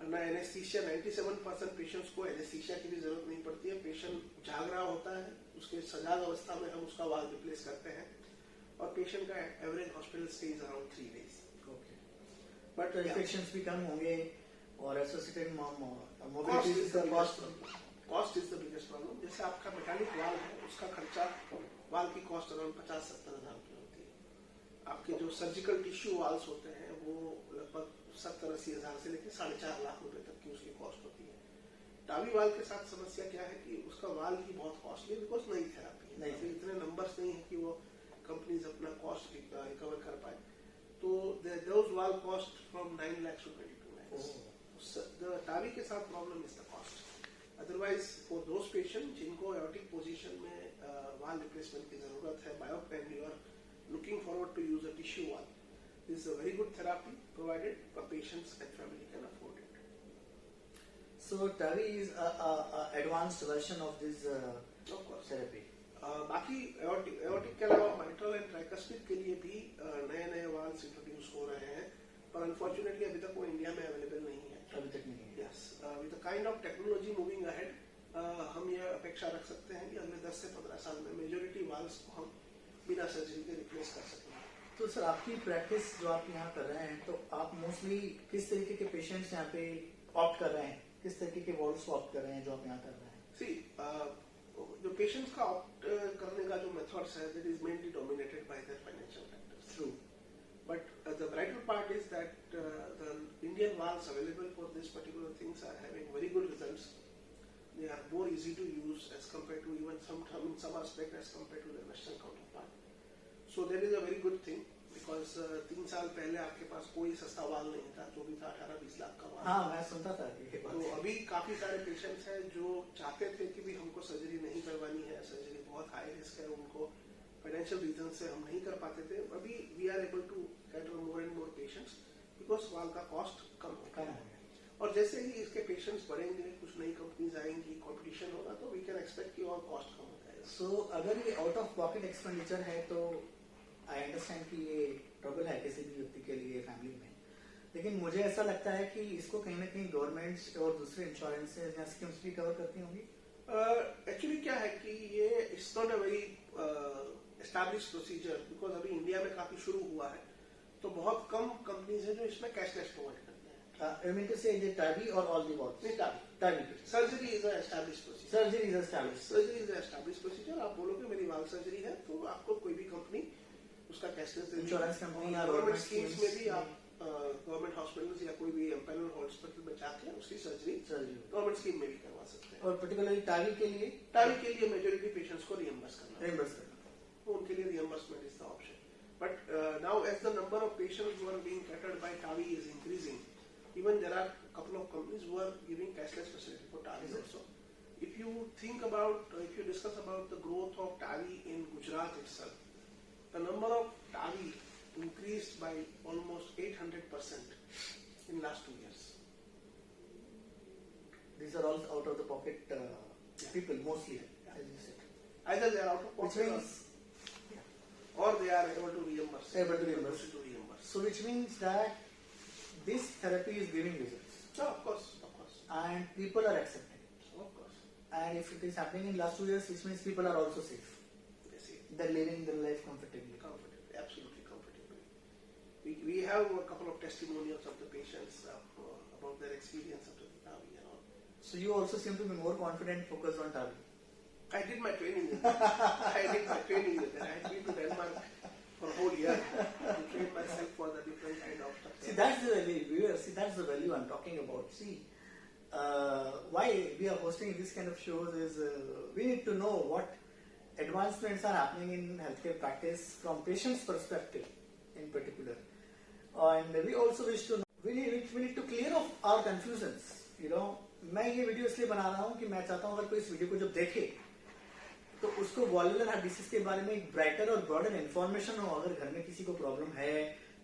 ना एनेस्थीसिया। 97% पेशेंट्स को एनेस्थीसिया की भी जरूरत नहीं पड़ती है। पेशेंट जाग रहा होता है, उसके सजाग अवस्था में हम उसका वाल रिप्लेस करते हैं और पेशेंट का average hospital stay is around 3 days। But infections भी कम होंगे और associated cost is the biggest problem. जैसे आपका मेटालिक वाल है, उसका खर्चा, वाल की कॉस्ट अराउंड 50-70 हजार की होती है। आपके जो सर्जिकल टिश्यू वाल्स होते हैं वो लगभग 70-80 हजार से लेकर 4.5 लाख रुपए तक की उसकी कॉस्ट होती है। टावी वाल के साथ समस्या क्या है कि उसका वाल ही बहुत कॉस्टली है, बिकॉज नई थेरापी है, अभी इतने नंबर्स नहीं है कि वो कंपनीज अपना कॉस्ट रिकवर कर पाए। तो those wall cost from 9 lakhs to 22 lakhs. So the TAVI के साथ problem is the cost. Otherwise, for those patients जिनको aortic position में wall replacement की जरूरत है, biop, and you are looking forward to use a tissue wall, this is a very good therapy provided the patients and family can afford it. So TAVI is a advanced version of this Of course. therapy. बाकी aortic के अलावा mitral and tricuspid के लिए भी नए Waals introduce हो रहे हैं, पर अनफॉर्चुनेटली अभी तक वो इंडिया में अवेलेबल नहीं है। अभी तक नहीं है। Yes, with the kind of technology moving ahead, हम ये अपेक्षा रख सकते हैं कि अगले 10 से 15 साल में मेजोरिटी वाल्स को हम बिना सर्जरी के रिप्लेस कर सकेंगे। तो सर आपकी प्रैक्टिस जो आप यहाँ कर रहे हैं, तो आप मोस्टली किस तरीके के पेशेंट्स यहाँ पे ऑप्ट कर रहे हैं, किस तरीके के वाल्स ऑप्ट कर रहे हैं जो आप यहाँ कर रहे हैं? सी, जो पेशेंट्स का ऑप्ट करने का जो मेथड्स है, that is mainly dominated by there financial factors. True. But the brighter part is that the Indian valves available for this particular things are having very good results. They are more easy to use as compared to even in some aspect as compared to the Western counterpart. So that is a very good thing because 3 साल पहले आपके पास कोई सस्ता वाल नहीं था, जो भी था 18-20 लाख का वाल। हाँ, मैं सुनता था ये बात। तो अभी काफी सारे पेशेंट्स हैं जो चाहते थे कि भी हमको सर्जरी नहीं करवानी है, सर्जरी बहुत हाई रिस्क है, उनको फाइनेंशियल रीजन से हम नहीं कर पाते थे। अभी we are able to cater more and more patients because valve का कॉस्ट कम हो गया है। और जैसे ही इसके पेशेंट्स बढ़ेंगे, कुछ नई कंपनीज आएंगी, कंपटीशन होगा, तो वी कैन एक्सपेक्ट कि और कॉस्ट कम हो जाएगा। सो अगर ये आउट ऑफ पॉकेट एक्सपेंडिचर है तो आई अंडरस्टैंड कि ये ट्रबल है किसी भी व्यक्ति के लिए फैमिली में, लेकिन मुझे ऐसा लगता है कि इसको कहीं ना कहीं गवर्नमेंट और दूसरे इंश्योरेंसेज या स्कीम्स भी कवर करती होंगी। एक्चुअली क्या है कि ये it's not a very establish procedure, because अभी इंडिया में काफी शुरू हुआ है, तो बहुत कम कंपनीज है जो इसमें कैशलेस प्रोवाइड करते हैं। You mean to say the TAVI or all the wards? नहीं TAVI. TAVI. Surgery is establish procedure. Surgery is established. Surgery is establish procedure. आप बोलोगे मेरी वाल सर्जरी है तो आपको कोई भी कंपनी उसका कैशलेस Insurance company या गवर्नमेंट government स्कीम्स schemes में भी आप गवर्नमेंट हॉस्पिटल्स या कोई भी एम्पैनल हॉस्पिटल में जाके उसकी सर्जरी Surgery. गवर्नमेंट स्कीम में भी करवा सकते हैं. और particularly TAVI के लिए TAVI के लिए मेजोरिटी पेशेंट्स को रियम्बर्स करना है. reimburse करना. तो उनके लिए reimbursement is the option. But now as the number of patients who are being catered by TAVI is increasing, even there are a couple of companies who are giving cashless facility for TAVI also. If you think about, if you discuss about the growth of TAVI in Gujarat itself, the number of TAVI increased by almost 800% in last 2 years. These are all out of the pocket people mostly, as you said. Either they are out of Which pocket means, or they are able to reimburse. Able to reimburse. To reimburse. so which means that this therapy is giving results So of course, and people are accepting it. of course. And if it is happening in last 2 years, which means people are also safe. Yes, yes. They're living their life comfortably. Comfortable, absolutely comfortable. We have a couple of testimonials of the patients about their experience of the TAVI and all. So you also seem to be more confident, focused on TAVI. I did my training with that. I did my training with that. I had been to Denmark for a whole year to train myself for the different kind of stuff. See, that's the value, viewers. See, that's the value I'm talking about. See, why we are hosting this kind of shows is we need to know what advancements are happening in healthcare practice from patient's perspective, in particular. And we also wish to know, we need to clear off our confusions. You know, मैं ये video इसलिए बना रहा हूँ कि मैं चाहता हूँ अगर कोई इस वीडियो को जब देखे तो उसको वॉल्वुलर हार्ट डिसीज के बारे में एक ब्राइटर और ब्रॉडर इन्फॉर्मेशन हो. अगर घर में किसी को प्रॉब्लम है,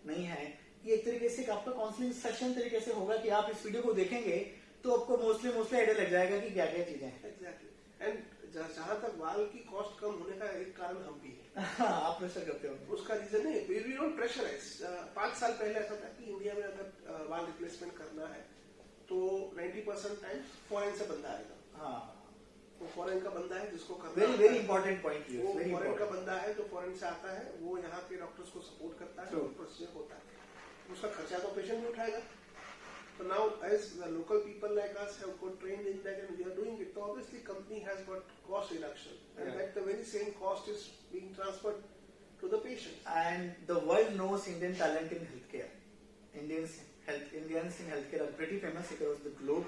नहीं है, ये एक तरीके से आपका काउंसलिंग सेशन तरीके से होगा कि आप इस वीडियो को देखेंगे तो आपको मोस्टली आइडिया लग जाएगा कि क्या क्या चीजें हैं. Exactly. And जहाँ तक वाल की कॉस्ट कम होने का एक कारण हम भी है. आप प्रेशर करते हो. उसका रीजन है वी डोंट प्रेशराइज. 5 साल पहले ऐसा था कि इंडिया में अगर वाल रिप्लेसमेंट करना है तो 90% टाइम्स फॉरेन से बंदा आएगा. हाँ, वो फॉरेन का बंदा है जिसको करना वेरी है. Very important point. वो वेरी फॉरेन का इंपॉर्टेंट. बंदा है तो फॉरेन से आता है, वो यहाँ के डॉक्टर्स को सपोर्ट करता है, True. प्रोसीजर होता है, उसका खर्चा तो पेशेंट भी उठाएगा. So now as the local people like us have got trained in that and we are doing it, so obviously company has got cost reduction and Yeah. that the very same cost is being transferred to the patient. And the world knows Indian talent in healthcare. Indians in healthcare are pretty famous across the globe.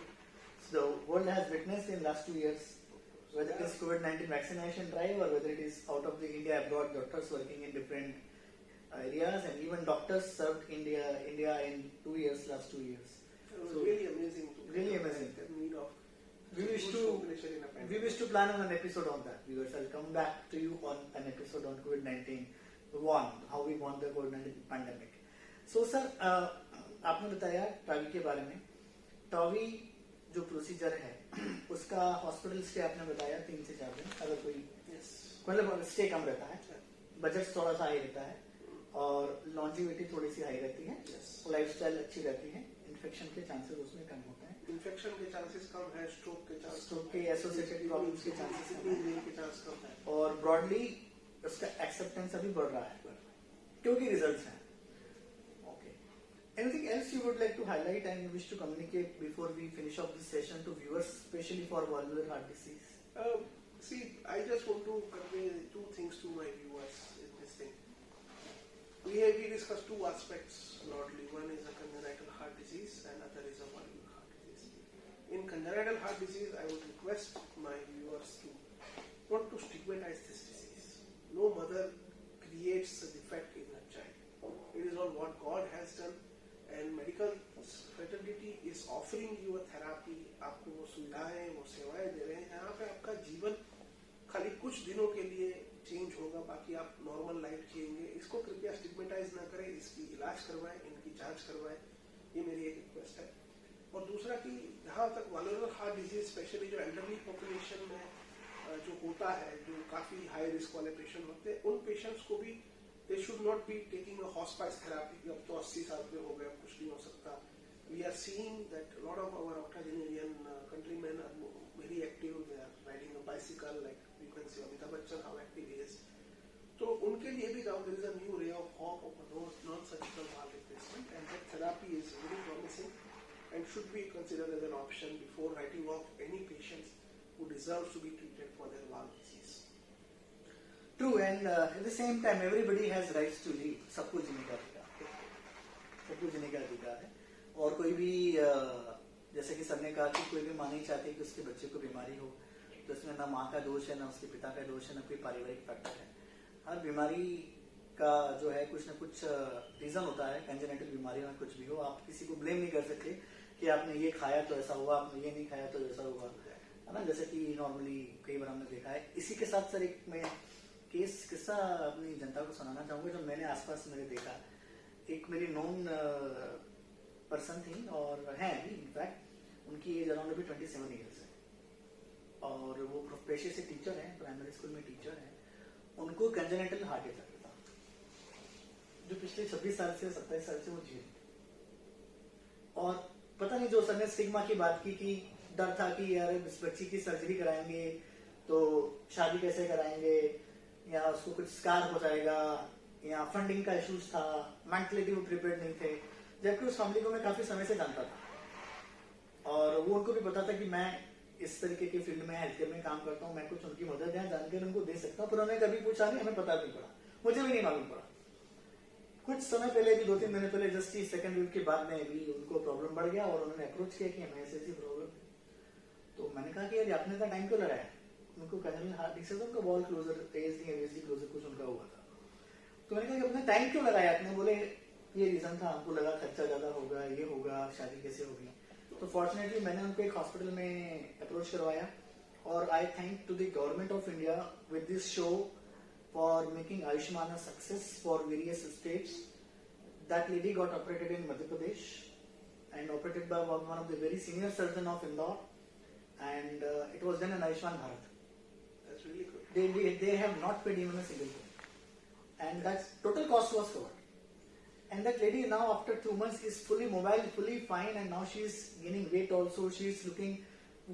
So the world has witnessed in last 2 years, whether it is COVID-19 vaccination drive or whether it is out of the India abroad, doctors working in different areas, and even doctors served India in 2 years, last 2 years. It was So, really amazing. really amazing. The need of We wish huge to population in a pandemic. we wish to plan on an episode on that. Viewers, I'll come back to you on an episode on COVID-19 how we won the COVID-19 pandemic. So sir, आपने बताया TAVI के बारे में. TAVI जो procedure है उसका hospital stay आपने बताया 3 से 4 दिन. अगर कोई Yes. मतलब स्टे कम रहता है, बजट थोड़ा सा हाई रहता है और लॉन्जिविटी थोड़ी सी हाई रहती है, Yes. लाइफस्टाइल अच्छी रहती है, इन्फेक्शन के चांसेस उसमें कम होते हैं, इन्फेक्शन के चांसेस कम है, स्ट्रोक के चांसेस, स्ट्रोक के एसोसिएटेड प्रॉब्लम्स के चांसेस कम किडनी हैं, के चांस कम है. और ब्रॉडली उसका एक्सेप्टेंस अभी बढ़ रहा है क्योंकि रिजल्ट्स हैं. Okay, anything else you would like to highlight and you wish to communicate before we finish off this session to viewers, specially for valvular heart disease? See, I just want to convey 2 things to my viewers in this thing. We discussed 2 aspects broadly. One is a congenital heart disease and other is a valvular heart disease. In congenital heart disease, I would request my viewers to not to stigmatize this disease. No mother creates a defect in her child. It is all what God has done, and medical fraternity is offering you a therapy. आपको वो सुविधाएं, वो सेवाएं दे रहे हैं जहाँ पे आपका जीवन खाली कुछ दिनों के लिए चेंज होगा, बाकी आप नॉर्मल लाइफ जिएंगे. इसको कृपया स्टिग्मेटाइज ना करें, इसकी इलाज करवाएं, इनकी जांच करवाएं, ये मेरी एक रिक्वेस्ट है. और दूसरा कि जहाँ तक वल्वुलर हार्ट डिजीज स्पेशली जो एल्डरली पॉपुलेशन में जो होता है, जो काफी हाई रिस्क वाले पेशेंट होते हैं, उन पेशेंट्स को भी they should not be taking a hospice therapy. अब तो 80 साल के हो गए, अब कुछ नहीं हो सकता. We are seeing that a lot of our octogenarian countrymen are very active. They are riding a bicycle, like you can see Amitabh Bachchan, how active he is. So उनके लिए भी now there is a new ray of hope of a non-surgical valve replacement, and that therapy is very promising. should be considered as an option before writing off any patients who deserve to be treated for their valve disease. True, and at the same time, everybody has rights to live. सबको जीने का अधिकार है, सबको जीने का अधिकार है. और कोई भी जैसे कि सर ने कहा कि कोई भी माँ नहीं चाहती कि उसके बच्चे को बीमारी हो, तो इसमें ना माँ का दोष है, ना उसके पिता का दोष है, ना कोई पारिवारिक फैक्टर है. हर बीमारी का जो है कुछ ना कुछ रीजन होता है. कंजेनिटल बीमारी में कुछ भी हो, आप किसी को ब्लेम नहीं कर सकते कि आपने ये खाया तो ऐसा हुआ, आपने ये नहीं खाया तो ऐसा हुआ, है ना. जैसे कि नॉर्मली कई बार हमने देखा है. इसी के साथ सर एक मैं किस्सा अपनी जनता को सुनाना चाहूंगा जो मैंने आसपास मेरे देखा. एक मेरी नोन पर्सन थी और है अभी, इनफैक्ट उनकी एज अराउंड अभी 27 ईयर्स है और वो पेशे से टीचर है, प्राइमरी स्कूल में टीचर है. उनको कंजेनिटल हार्ट अटैक था जो पिछले 26 साल से 27 साल से वो जी रही. और पता नहीं जो सर ने स्टिग्मा की बात की कि डर था कि यार इस बच्ची की सर्जरी कराएंगे तो शादी कैसे कराएंगे, या उसको कुछ स्कार हो जाएगा, या फंडिंग का इश्यूज था, मेंटली वो प्रिपेयर्ड नहीं थे. जबकि उस फैमिली को मैं काफी समय से जानता था और वो उनको भी पता था कि मैं इस तरीके के फील्ड में हेल्थ केयर में काम करता हूँ, मैं कुछ उनकी मदद यहाँ जानकर उनको दे सकता हूँ. पर उन्होंने कभी पूछा नहीं, हमें पता नहीं पड़ा, मुझे भी नहीं मालूम पड़ा. कुछ समय पहले भी 2-3 महीने पहले जस्ट ही सेकंड वीक के बाद में भी उनको प्रॉब्लम बढ़ गया और उन्होंने अप्रोच किया कि हमें ऐसी प्रॉब्लम है. तो मैंने कहा कि यार आपने इतना टाइम क्यों लगाया. उनको कंजेनिटल हार्ट डिसीज, उनका ball closure, ASD MSD closure कुछ उनका हुआ था. तो मैंने कहा कि आपने टाइम क्यों लगाया. आपने बोले ये रीजन था, हमको लगा खर्चा ज्यादा होगा, ये होगा, शादी कैसे होगी. तो फॉर्चुनेटली मैंने उनको एक हॉस्पिटल में अप्रोच करवाया और I thank to the government of India with this show for making Ayushman a success for various states. That lady got operated in Madhya Pradesh and operated by one of the very senior surgeon of Indore, and it was done in Ayushman Bharat. That's really good. They have not paid even a single thing, and that total cost was covered. And that lady now after 2 months is fully mobile, fully fine, and now she is gaining weight also. She is looking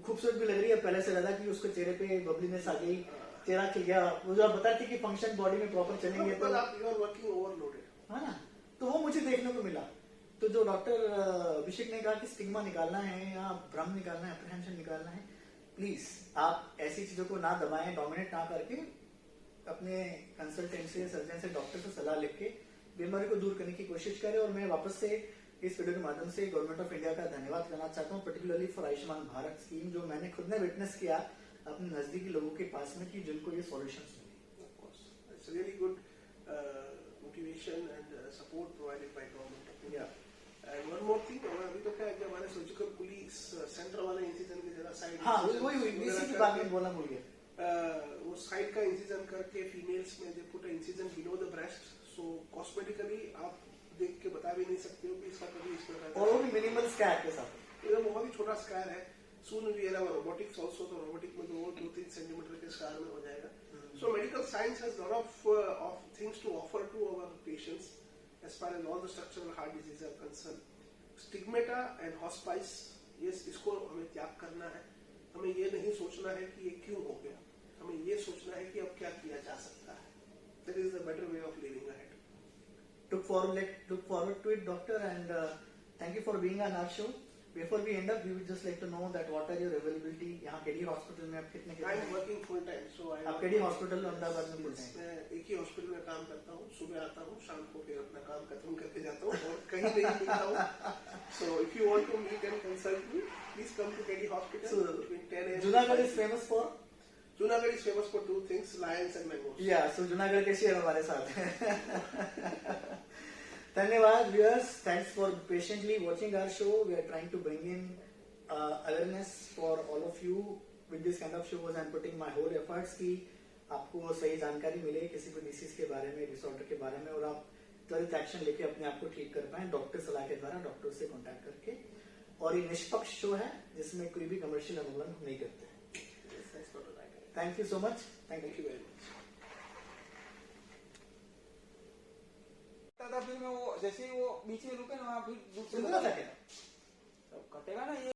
खूबसूरत भी लग रही है पहले से ज्यादा, कि उसके चेहरे पे बबलीनेस आ गई, चेहरा खिल गया. वो जो आप बताती कि फंक्शन बॉडी में प्रॉपर चलेंगे तो आप यू आर वर्किंग ओवरलोडेड, है ना. तो वो मुझे देखने को मिला. तो जो डॉक्टर अभिषेक ने कहा कि स्टिग्मा निकालना है या भ्रम निकालना है, अप्रीहेंशन निकालना है, प्लीज आप ऐसी चीजों को ना दबाएं, डोमिनेट ना करके अपने कंसल्टेंट से, सर्जन से, डॉक्टर से सलाह लेके बीमारी को दूर करने की कोशिश करें. और मैं वापस से इस वीडियो के माध्यम से गवर्नमेंट ऑफ इंडिया का धन्यवाद करना चाहता हूँ, particularly for Ayushman Bharat scheme, जो मैंने खुद ने विटनेस किया अपने नजदीकी लोगों के पास में कि जिनको ये सॉल्यूशन मिले. of course. It's a really good motivation and support provided by government of India. And one more thing, अभी तो क्या है कि हमारे सर्जिकल पुलिस सेंटर वाले इंसिजन की जरा साइड, हाँ वही इसी की बात में बोलना भूल गया. वो साइड का इंसिजन करके फीमेल्स में they put incision below the breast, so cosmetically आप देख के बता भी नहीं सकते हो कि इसका कभी इस प्रकार और वो भी मिनिमल स्कैर के साथ. ये बहुत ही छोटा स्कार है. Soon we have robotics also, तो रोबोटिक में तो वो 2-3 सेंटीमीटर के स्कार में हो जाएगा. So medical science has a lot of things to offer to our patients as far as all the structural heart diseases are concerned. Stigmata and hospice, yes, इसको हमें त्याग करना है. हमें ये नहीं सोचना है कि ये क्यों हो गया, हमें ये सोचना है कि अब क्या किया जा सकता है. That is the better way of living ahead. Look forward to it, doctor, and thank you for being on our show. Before we end up, we would just like to know that what are your availability. यहाँ KD hospital में आप कितने I am working full time, so I आप KD hospital Ahmedabad में full time. मैं एक ही hospital में काम करता हूँ. सुबह आता हूँ, शाम को फिर अपना काम खत्म करके जाता हूँ और कहीं नहीं मिलता हूँ. So if you want to meet and consult me, please come to KD Hospital between 10 a.m. Junagadh is famous for. Junagadh is famous for 2 things: lions and mangoes. Yeah, so Junagadh के शेर हमारे साथ हैं. धन्यवाद viewers, thanks for patiently watching our show. We are trying to bring in awareness for all of you with this kind of shows and putting my whole efforts कि आपको सही जानकारी मिले किसी भी डिसीज के बारे में, डिसऑर्डर के बारे में, और आप त्वरित एक्शन लेके अपने आप को ठीक कर पाए डॉक्टर सलाह के द्वारा, डॉक्टर से कांटेक्ट करके. और ये निष्पक्ष शो है जिसमें कोई भी कमर्शियल अनुबंध नहीं करते. Thank you so much. Thank you very much. फिर मैं वो जैसे ही वो बीच में रुके ना वहाँ फिर दूसरे सुन रहा था क्या? कटेगा ना ये.